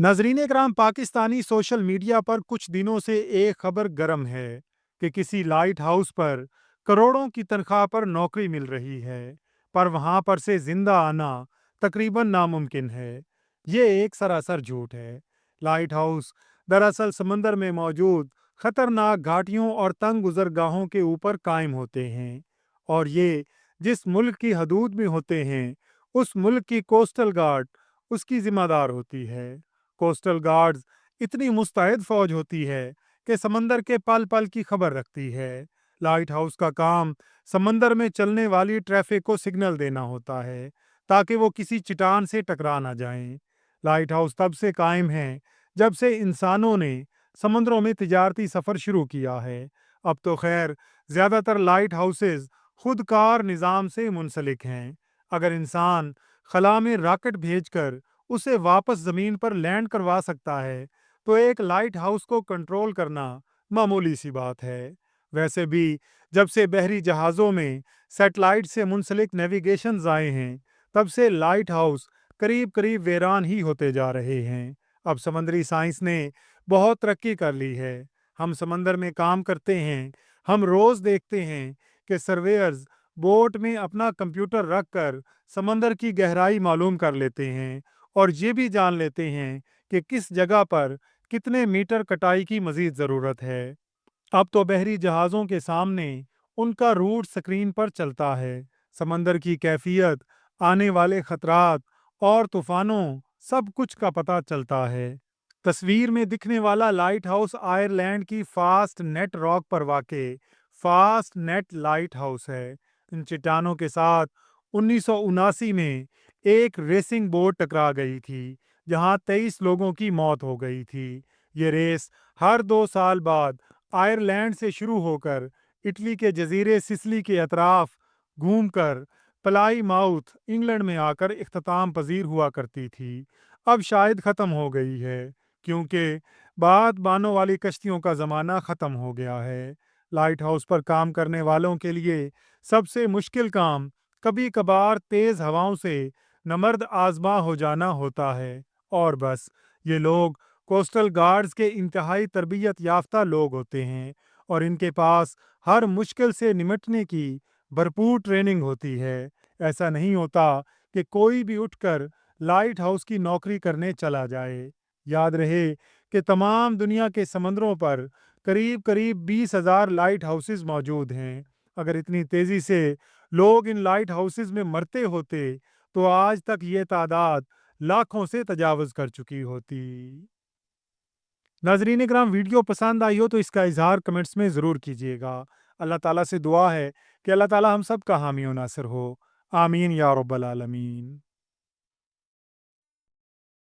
नाजरीन इकराम, Pakistani social media पर कुछ दिनों से एक खबर गर्म है कि किसी लाइट हाउस पर करोड़ों की तनख्वाह पर नौकरी मिल रही है, पर वहां पर से जिंदा आना तकरीबन नामुमकिन है। ये एक सरासर झूठ है। लाइट हाउस दरअसल समंदर में मौजूद खतरनाक घाटियों और तंग गुजरगाहों के ऊपर कायम होते हैं, और ये जिस मुल्क की हदूद में होते हैं, उस मुल्क की कोस्टल गार्ड उसकी जिम्मेदार होती है। कोस्टल गार्ड्स इतनी मुस्तैद फौज होती है कि समंदर के पल पल की खबर रखती है। लाइट हाउस का काम समंदर में चलने वाली ट्रैफिक को सिग्नल देना होता है, ताकि वो किसी चट्टान से टकरा ना जाएं। लाइट हाउस तब से कायम है जब से इंसानों ने समुद्रों में तिजारती सफ़र शुरू किया है। अब तो खैर ज़्यादातर लाइट हाउसेज खुदकार निज़ाम से मुंसलिक हैं। अगर इंसान खला में रॉकेट भेजकर उसे वापस ज़मीन पर लैंड करवा सकता है, तो एक लाइट हाउस को कंट्रोल करना मामूली सी बात है। वैसे भी जब से बहरी जहाज़ों में सैटेलाइट से मुंसलिक नेविगेशन आए हैं, तब से लाइट हाउस करीब करीब वीरान ही होते जा रहे हैं। अब समंदरी साइंस ने बहुत तरक्की कर ली है। हम समंदर में काम करते हैं, हम रोज़ देखते हैं कि सर्वेयर्स बोट में अपना कंप्यूटर रख कर समंदर की गहराई मालूम कर लेते हैं, और ये भी जान लेते हैं कि किस जगह पर कितने मीटर कटाई की मजीद ज़रूरत है। अब तो बहरी जहाज़ों के सामने उनका रूट स्क्रीन पर चलता है। समंदर की कैफियत, आने वाले खतरात और तूफानों, सब कुछ का पता चलता है। तस्वीर में दिखने वाला लाइट हाउस आयरलैंड की फास्ट नेट रॉक पर वाक़े फास्ट नेट लाइट हाउस है। इन चट्टानों के साथ 1979 में एक रेसिंग बोट टकरा गई थी, जहां 23 लोगों की मौत हो गई थी। ये रेस हर 2 साल बाद आयरलैंड से शुरू होकर इटली के जजीरे सिसिली के अतराफ घूमकर पलाई माउथ इंग्लैंड में आकर इख्तिताम पजीर हुआ करती थी। अब शायद ख़त्म हो गई है, क्योंकि बात बानों वाली कश्तियों का ज़माना ख़त्म हो गया है। लाइट हाउस पर काम करने वालों के लिए सबसे मुश्किल काम कभी कभार तेज़ हवाओं से नमर्द आजमा हो जाना होता है। और बस ये लोग कोस्टल गार्ड्स के इंतहाई तरबियत याफ्ता लोग होते हैं, और इनके पास हर मुश्किल से निमटने की भरपूर ट्रेनिंग होती है। ऐसा नहीं होता कि कोई भी उठकर लाइट हाउस की नौकरी करने चला जाए। याद रहे कि तमाम दुनिया के समंदरों पर करीब करीब 20,000 लाइट हाउसेज मौजूद हैं। अगर इतनी तेज़ी से लोग इन लाइट हाउसेज में मरते होते, तो आज तक ये तादाद लाखों से तजावज़ कर चुकी होती। नाज़रीन इकराम, वीडियो पसंद आई हो तो इसका इज़हार कमेंट्स में ज़रूर कीजिएगा। अल्लाह ताला से दुआ है कि अल्लाह ताला हम सब का हामी और नासिर हो। आमीन या रब्बल आलमीन।